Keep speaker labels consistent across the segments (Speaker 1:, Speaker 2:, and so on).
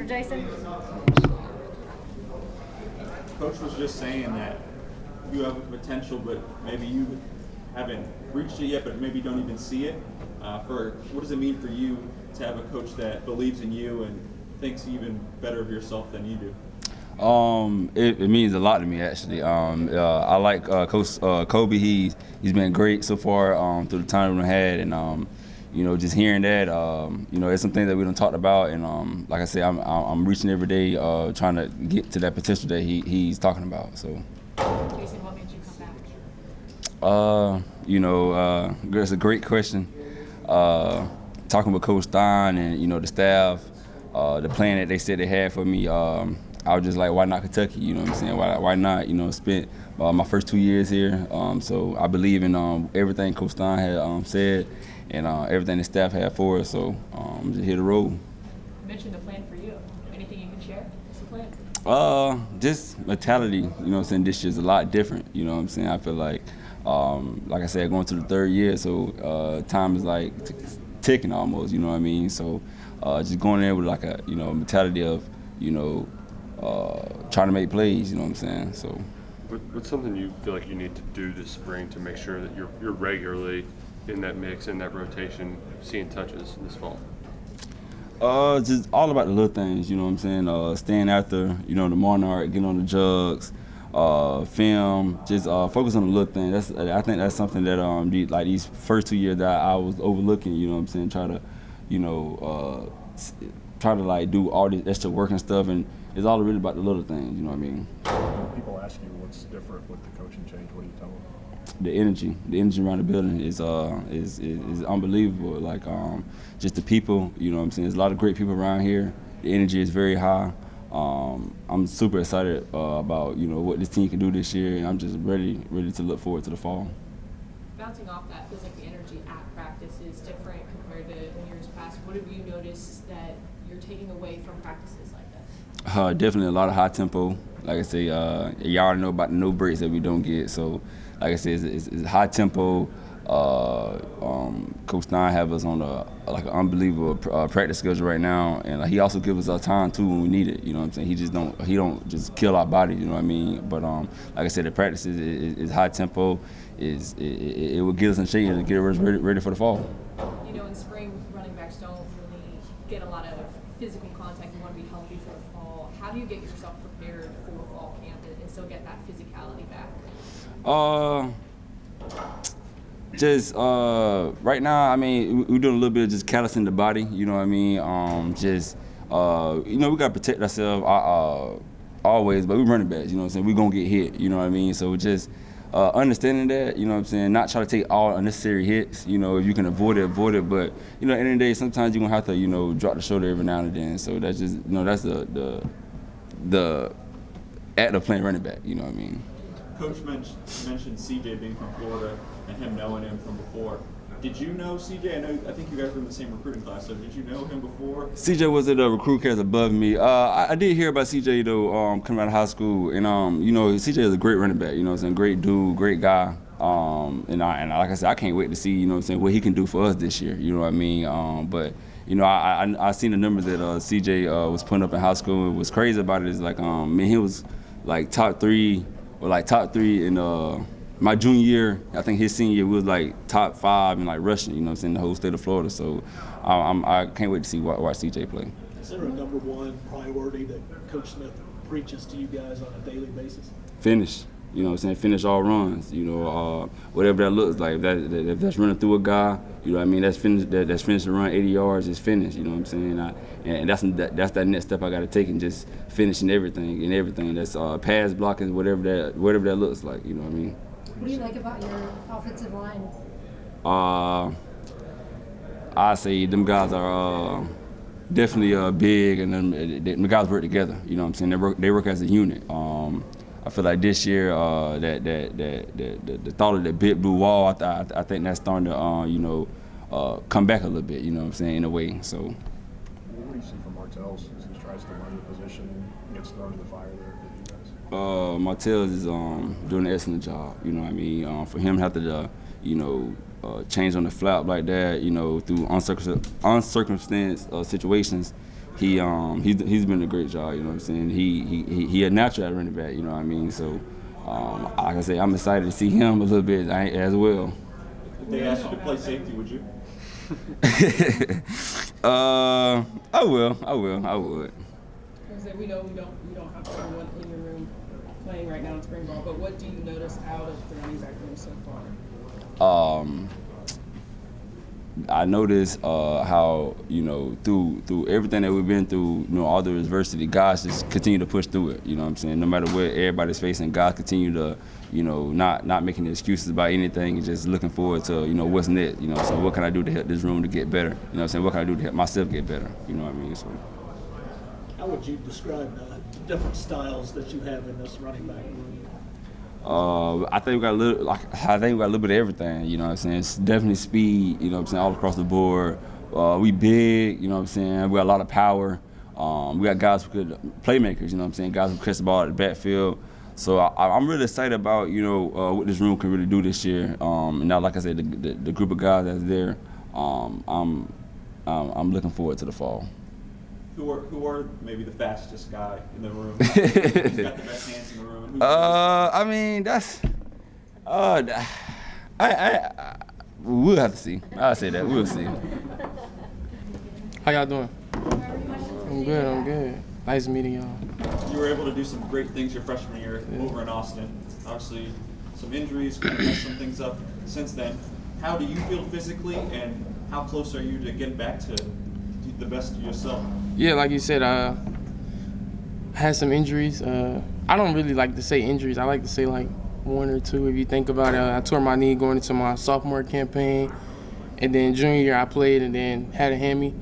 Speaker 1: Jason.
Speaker 2: Coach was just saying that you have a potential, but maybe you haven't reached it yet, but maybe don't even see it. What does it mean for you to have a coach that believes in you and thinks even better of yourself than you do?
Speaker 3: It means a lot to me, actually. I like Coach Kobe. He's been great so far through the time we've had, and just hearing that, it's something that we done talked about, and like I said, I'm reaching every day, trying to get to that potential that he's talking about. So.
Speaker 1: Jason, what made you come back?
Speaker 3: That's a great question. Talking with Coach Stein and the staff, the plan that they said they had for me. I was just like, why not Kentucky? You know what I'm saying? Why not? Spent my first 2 years here. So I believe in everything Coach Stein had said and everything the staff had for us. So I'm just here to roll.
Speaker 1: You mentioned the plan for you. Anything you can share? What's the plan?
Speaker 3: Just mentality. You know what I'm saying? This year's a lot different. You know what I'm saying? I feel like I said, going to the third year, so time is like ticking almost. You know what I mean? So just going there with like a mentality of trying to make plays, you know what I'm saying? So,
Speaker 4: what's something you feel like you need to do this spring to make sure that you're regularly in that mix, in that rotation, seeing touches this fall?
Speaker 3: Just all about the little things, you know what I'm saying? Staying after, the Monarch, getting on the jugs, film, just focus on the little things. I think that's something that these first 2 years that I was overlooking, you know what I'm saying? Try to like do all this extra work and stuff, and it's all really about the little things, you know what I mean?
Speaker 5: When people ask you what's different with the coaching change, what do you tell them?
Speaker 3: The energy around the building is unbelievable. Like just the people, you know what I'm saying? There's a lot of great people around here. The energy is very high. I'm super excited about what this team can do this year, and I'm just ready to look forward to the fall.
Speaker 1: Bouncing off that, feels like the energy at practice is different compared to years past. What have you noticed that you're taking away from practices like this?
Speaker 3: Definitely a lot of high tempo. Like I say, y'all already know about the no breaks that we don't get. So, like I said, it's high tempo. Coach Stein have us on an unbelievable practice schedule right now, and he also gives us our time too when we need it. You know what I'm saying? He don't just kill our body. You know what I mean? But like I said, the practice is high tempo. It will get us in shape to get us ready for the fall.
Speaker 1: In spring, running backs don't really get a lot of physical contact. You want to be healthy for the fall. How do you get yourself prepared for fall camp and still get that physicality back?
Speaker 3: Just right now, I mean, we're doing a little bit of just callousing the body. You know what I mean? We gotta protect ourselves always, but we're running backs. You know what I'm saying? We're gonna get hit. You know what I mean? So just understanding that. You know what I'm saying? Not try to take all unnecessary hits. If you can avoid it. But at the end of the day, sometimes you're gonna have to drop the shoulder every now and then. So that's just that's the act of playing running back. You know what I mean?
Speaker 2: Coach mentioned CJ being from Florida and him knowing him from before. Did you know CJ? I think you guys were in the same recruiting class, so did you know him before?
Speaker 3: CJ was at a recruit class above me. I did hear about CJ though, coming out of high school, and CJ is a great running back. You know what I'm saying? Great dude, great guy. And like I said, I can't wait to see what he can do for us this year. You know what I mean? I seen the numbers that CJ was putting up in high school. What's crazy about it is he was like top three in my junior year. I think his senior year was like top 5 in rushing. You know what I'm saying? The whole state of Florida. So I can't wait to see watch CJ play.
Speaker 6: Is there a number one priority that Coach Smith preaches to you guys on a daily basis?
Speaker 3: Finish. You know what I'm saying? Finish all runs. Whatever that looks like. If that's running through a guy, you know what I mean? That's finished the run 80 yards is finished. You know what I'm saying? And that's that next step I got to take, and just finishing everything. That's pass blocking, whatever that looks like. You know what I mean?
Speaker 7: What do you like about your offensive line?
Speaker 3: I say them guys are definitely big, and them guys work together. You know what I'm saying? They work as a unit. I feel like this year, the thought of that big blue wall, I think that's starting to, come back a little bit. You know what I'm saying, in a way. So.
Speaker 5: What do you see from Martell's as he tries to learn the position and gets thrown to the fire there with you guys?
Speaker 3: Martell's is doing an excellent job. You know what I mean? For him to have to, change on the flap like that, through uncircumstanced situations, he's been a great job. You know what I'm saying? He a natural at running back. You know what I mean? So like I say, I'm excited to see him a little bit as well.
Speaker 2: If they asked you to play safety, would you?
Speaker 3: I would.
Speaker 8: We know we don't have someone in your room playing right now in spring ball, but what do you notice out of the running back room so far?
Speaker 3: I noticed how, you know, through everything that we've been through, you know, all the adversity, guys just continue to push through it. You know what I'm saying? No matter what everybody's facing, guys continue to, you know, not making excuses about anything, just looking forward to, you know, what's next. You know, so what can I do to help this room to get better? You know what I'm saying? What can I do to help myself get better? You know what I mean? So.
Speaker 6: How would you describe the different styles that you have in this running back room?
Speaker 3: I think we got a little bit of everything. You know what I'm saying? It's definitely speed. You know what I'm saying? All across the board. We big. You know what I'm saying? We got a lot of power. We got guys who could playmakers. You know what I'm saying? Guys who catch the ball at the backfield. So I'm really excited about, you know, what this room can really do this year. And now, like I said, the group of guys that's there, I'm looking forward to the fall.
Speaker 2: Who are maybe the fastest guy in the room? Who's got the best hands in the room?
Speaker 3: I mean, that's we'll have to see. I'll say that. We'll see.
Speaker 9: How y'all doing? I'm good. Nice meeting y'all.
Speaker 2: You were able to do some great things your freshman year over in Austin. Obviously, some injuries kind of messed some things up since then. How do you feel physically, and how close are you to getting back to the best of yourself?
Speaker 9: Yeah, like you said, I had some injuries. I don't really like to say injuries. I like to say like one or two. If you think about it, I tore my knee going into my sophomore campaign, and then junior year I played and then had a hammy.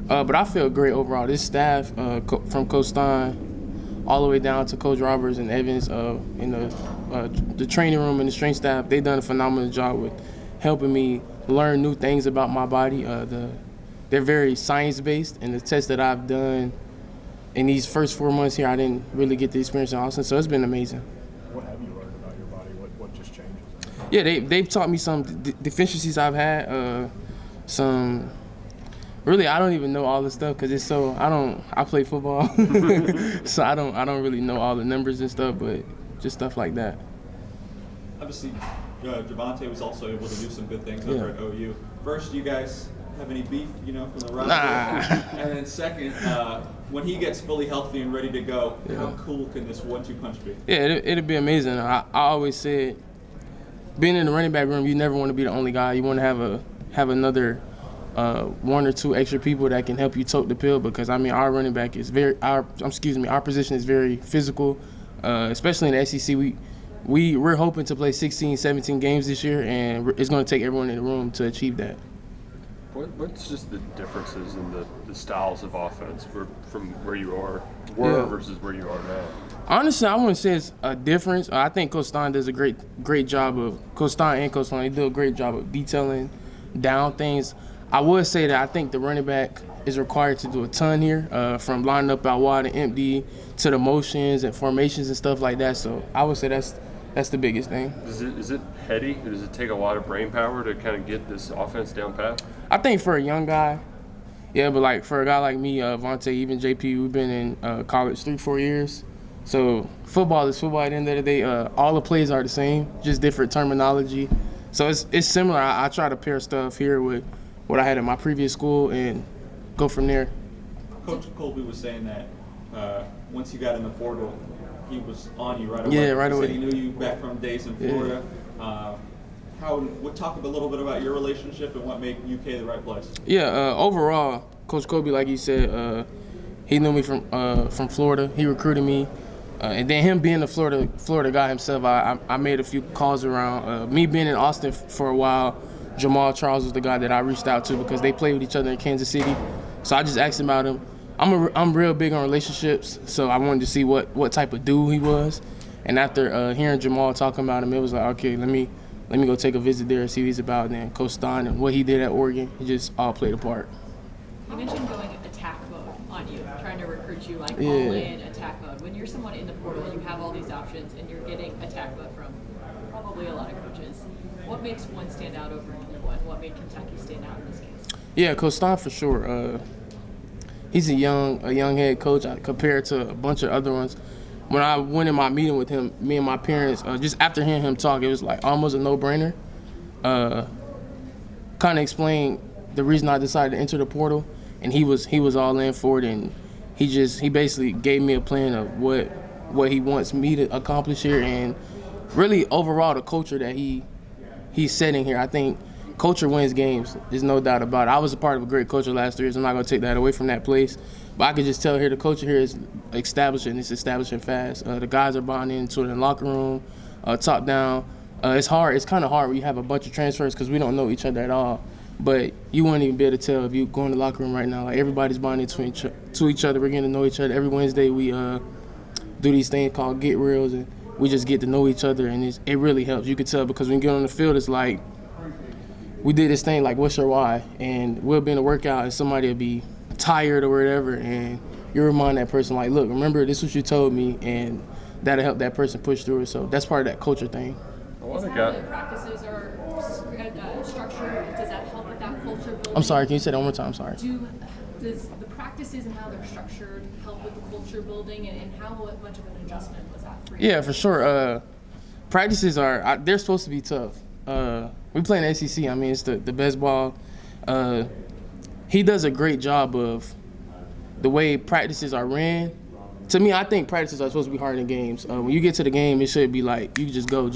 Speaker 9: But I feel great overall. This staff, from Coach Stein all the way down to Coach Roberts and Evans, in the training room and the strength staff, they've done a phenomenal job with helping me learn new things about my body. They're very science-based, and the tests that I've done in these first 4 months here, I didn't really get the experience in Austin, so it's been amazing.
Speaker 5: What have you learned about your body? What just changes?
Speaker 9: Yeah, they've taught me some deficiencies I've had, really, I don't even know all the stuff because I play football, so I don't really know all the numbers and stuff, but just stuff like that.
Speaker 2: Obviously, Javonte was also able to do some good things over at OU. First, you guys have any beef, you know, from the rivalry? And then second, when he gets fully healthy and ready to go, how cool can this 1-2 punch be?
Speaker 9: Yeah, it'd be amazing. I always said, being in the running back room, you never want to be the only guy. You want to have another one or two extra people that can help you tote the pill, because I mean our running back is our position is very physical, especially in the SEC. We're hoping to play 16, 17 games this year, and it's going to take everyone in the room to achieve that.
Speaker 4: What's just the differences in the styles of offense from where you were versus where you are now?
Speaker 9: Honestly, I wouldn't say it's a difference. I think Coach Stein does a great job of Coach Stein and Coach Stein. They do a great job of detailing down things. I would say that I think the running back is required to do a ton here, from lining up out wide and empty to the motions and formations and stuff like that. So I would say that's the biggest thing.
Speaker 4: Is it heady? Does it take a lot of brain power to kind of get this offense down pat?
Speaker 9: I think for a young guy, yeah, but like for a guy like me, Vontae, even JP, we've been in college 3-4 years. So football is football at the end of the day. All the plays are the same, just different terminology. So it's similar. I try to pair stuff here with what I had at my previous school and go from there.
Speaker 2: Coach Colby was saying that once you got in the portal, he was on you right away.
Speaker 9: Yeah, right away.
Speaker 2: He knew you back from days in Florida. Talk a little bit about your relationship and what made UK the right place. Yeah,
Speaker 9: overall, Coach Colby, like you said, he knew me from Florida. He recruited me. And then him being a Florida guy himself, I made a few calls around. Me being in Austin for a while, Jamal Charles was the guy that I reached out to because they played with each other in Kansas City. So I just asked about him. I'm real big on relationships, so I wanted to see what type of dude he was. And after hearing Jamal talking about him, it was like, okay, let me go take a visit there and see what he's about. And then Coach Stein and what he did at Oregon, it just all played a part.
Speaker 1: You mentioned going attack mode on you, trying to recruit you like all in attack mode. When you're someone in the portal and you have all these options and you're getting attack mode from probably a lot of coaches, what makes one stand out over another one? What made Kentucky stand out in this case?
Speaker 9: Yeah, Coach Stein for sure. he's a young head coach compared to a bunch of other ones. When I went in my meeting with him, me and my parents, just after hearing him talk, it was like almost a no-brainer. Kind of explained the reason I decided to enter the portal, and he was all in for it, and he basically gave me a plan of what he wants me to accomplish here, and really overall the culture that he's setting here. I think culture wins games. There's no doubt about it. I was a part of a great culture last 3 years. I'm not going to take that away from that place. But I can just tell here the culture here is establishing. It's establishing fast. The guys are bonding into it in the locker room, top down. It's hard. It's kind of hard when you have a bunch of transfers because we don't know each other at all. But you wouldn't even be able to tell if you go in the locker room right now. Like everybody's bonding to each other. We're getting to know each other. Every Wednesday we do these things called get reels, and we just get to know each other, and it really helps. You can tell because when you get on the field, it's like we did this thing like what's your why, and we'll be in a workout and somebody will be tired or whatever, and you remind that person like, look, remember this is what you told me, and that'll help that person push through it. So that's part of that culture thing.
Speaker 1: Is how the practices are structured? Does that help with that culture building?
Speaker 9: I'm sorry, can you say that one more time? I'm sorry.
Speaker 1: Does the practices and how they're structured help with the culture building, and how much of an adjustment was that for you?
Speaker 9: Yeah, for sure. Practices they're supposed to be tough. We play in the SEC. I mean, it's the best ball. He does a great job of the way practices are ran. To me, I think practices are supposed to be harder than games. When you get to the game, it should be like, you just go.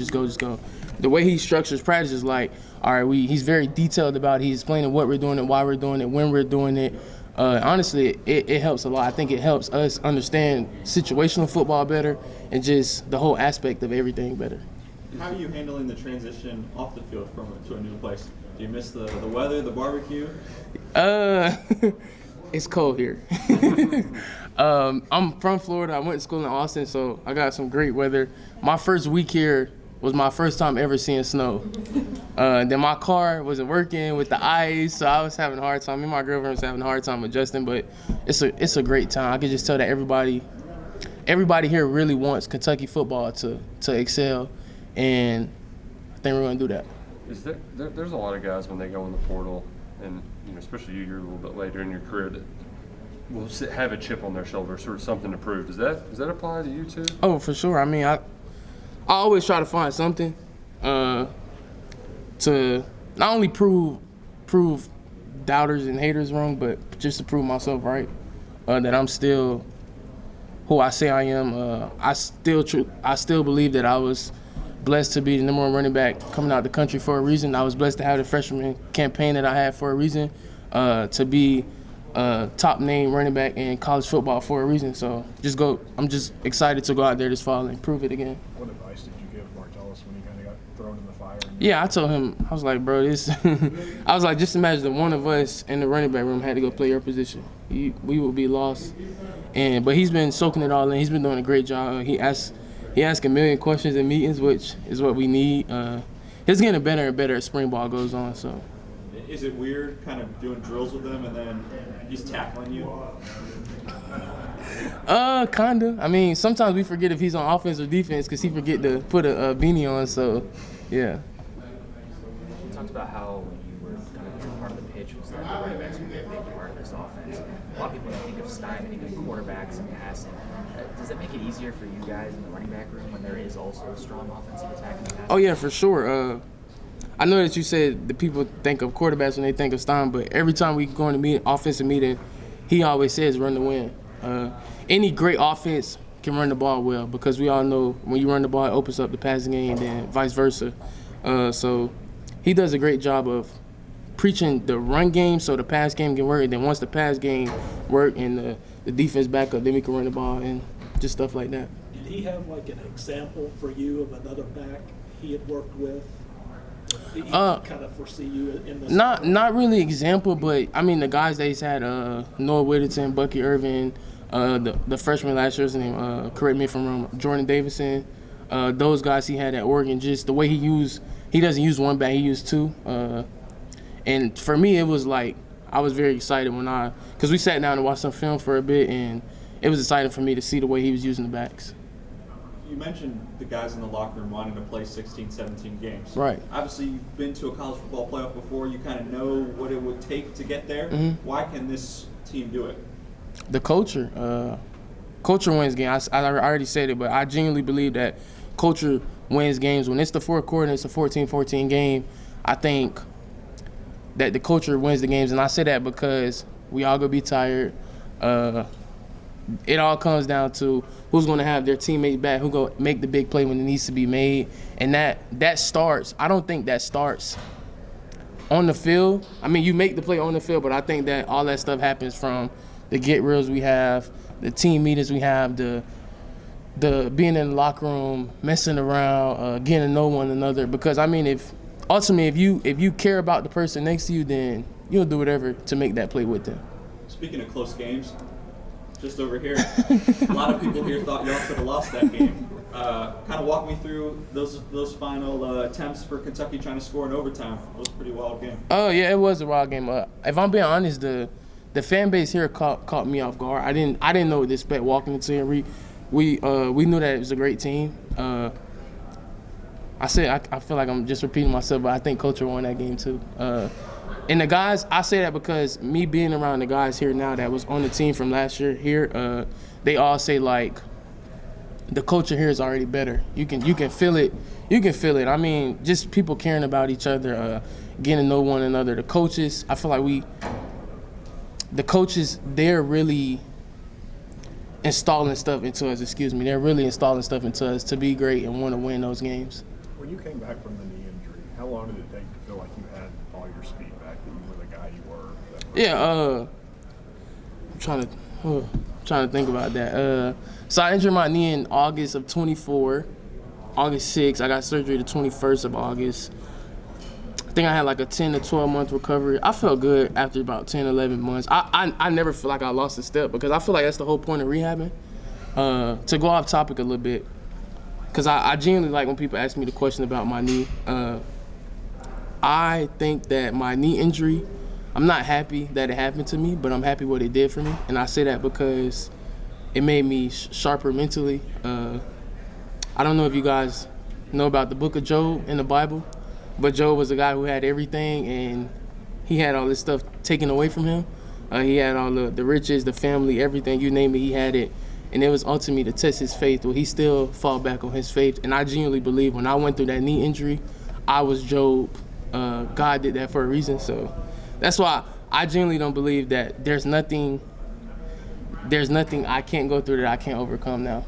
Speaker 9: The way he structures practice is like, all right, he's very detailed about it. He's explaining what we're doing and why we're doing it, when we're doing it. Honestly, it helps a lot. I think it helps us understand situational football better and just the whole aspect of everything better.
Speaker 2: How are you handling the transition off the field to a new place? Do you miss the weather, the barbecue?
Speaker 9: It's cold here. I'm from Florida. I went to school in Austin, so I got some great weather. My first week here was my first time ever seeing snow. Then my car wasn't working with the ice, so I was having a hard time. Me and my girlfriend was having a hard time adjusting, but it's a great time. I can just tell that everybody here really wants Kentucky football to excel, and I think we're going to do that.
Speaker 4: There's a lot of guys when they go in the portal, and especially you're a little bit later in your career, that will have a chip on their shoulder, sort of something to prove. Does that apply to you too?
Speaker 9: Oh, for sure. I mean, I always try to find something to not only prove doubters and haters wrong, but just to prove myself right, that I'm still who I say I am. I still believe that I was blessed to be the #1 running back coming out the country for a reason. I was blessed to have the freshman campaign that I had for a reason, to be top name running back in college football for a reason. So I'm just excited to go out there this fall and prove it again.
Speaker 5: What advice did you give Martellus when he kind of got thrown in the fire?
Speaker 9: Yeah, I told him, I was like, bro, I was like, just imagine that one of us in the running back room had to go play your position. We would be lost. But he's been soaking it all in. He's been doing a great job. He asks a million questions in meetings, which is what we need. He's getting better and better as spring ball goes on. So,
Speaker 2: is it weird kind of doing drills with them and then he's tackling you?
Speaker 9: Kinda. I mean, sometimes we forget if he's on offense or defense because he forget to put a beanie on. So, yeah.
Speaker 10: You talked about how when you were kind of part of the pitch was that the running backs would be a big part of this offense. A lot of people think of Stein, think of quarterbacks and passing. Does it make it easier for you guys in the running back room when there is also a strong offensive attack in the pass?
Speaker 9: Oh, yeah, for sure. I know that you said the people think of quarterbacks when they think of Stein, but every time we go in the offensive meeting, he always says run to win. Any great offense can run the ball well because we all know when you run the ball, it opens up the passing game and then vice versa. So he does a great job of preaching the run game so the pass game can work, and then once the pass game work and the defense back up, then we can run the ball and just stuff like that.
Speaker 6: Did he have like an example for you of another back he had worked with? Did he kind of foresee you in this?
Speaker 9: Not really example, but I mean the guys that he's had, Noah Whittington, Bucky Irvin, the freshman last year's name, correct me if I'm wrong, Jordan Davison, those guys he had at Oregon, just the way he doesn't use one back, he used two. And for me, it was like, I was very excited because we sat down and watched some film for a bit, and it was exciting for me to see the way he was using the backs.
Speaker 2: You mentioned the guys in the locker room wanting to play 16, 17 games.
Speaker 9: Right.
Speaker 2: Obviously, you've been to a college football playoff before. You kind of know what it would take to get there.
Speaker 9: Mm-hmm.
Speaker 2: Why can this team do it?
Speaker 9: The culture. Culture wins games. I already said it, but I genuinely believe that culture wins games. When it's the fourth quarter and it's a 14-14 game, I think that the culture wins the games. And I say that because we all gonna be tired. It all comes down to who's gonna have their teammates back, who gonna make the big play when it needs to be made. And that starts, I don't think that starts on the field. I mean, you make the play on the field, but I think that all that stuff happens from the get-reels we have, the team meetings we have, the being in the locker room, messing around, getting to know one another. Because I mean, if you care about the person next to you, then you'll do whatever to make that play with them.
Speaker 2: Speaking of close games, just over here, a lot of people here thought y'all could have lost that game. Kind of walk me through those final attempts for Kentucky trying to score in overtime. It was a pretty wild game.
Speaker 9: Oh yeah, it was a wild game. If I'm being honest, the fan base here caught me off guard. I didn't know what to expect walking into here. We knew that it was a great team. I feel like I'm just repeating myself, but I think culture won that game too. And the guys, I say that because me being around the guys here now that was on the team from last year here, they all say like the culture here is already better. You can feel it. You can feel it. I mean, just people caring about each other, getting to know one another. The coaches, I feel like the coaches, they're really installing stuff into us. They're really installing stuff into us to be great and want to win those games.
Speaker 5: When you came back from the knee injury, how long did it take to feel like you had all your speed back, that you were the guy you were?
Speaker 9: Yeah, I'm trying to think about that. So I injured my knee in August of 24, August 6th. I got surgery the 21st of August. I think I had like a 10 to 12 month recovery. I felt good after about 10, 11 months. I never feel like I lost a step because I feel like that's the whole point of rehabbing. To go off topic a little bit, because I genuinely like when people ask me the question about my knee. I think that my knee injury, I'm not happy that it happened to me, but I'm happy what it did for me. And I say that because it made me sharper mentally. I don't know if you guys know about the book of Job in the Bible, but Job was a guy who had everything and he had all this stuff taken away from him. He had all the riches, the family, everything, you name it, he had it. And it was ultimately to test his faith. Well, he still fought back on his faith. And I genuinely believe when I went through that knee injury, I was Job. God did that for a reason. So that's why I genuinely don't believe that there's nothing I can't go through that I can't overcome now.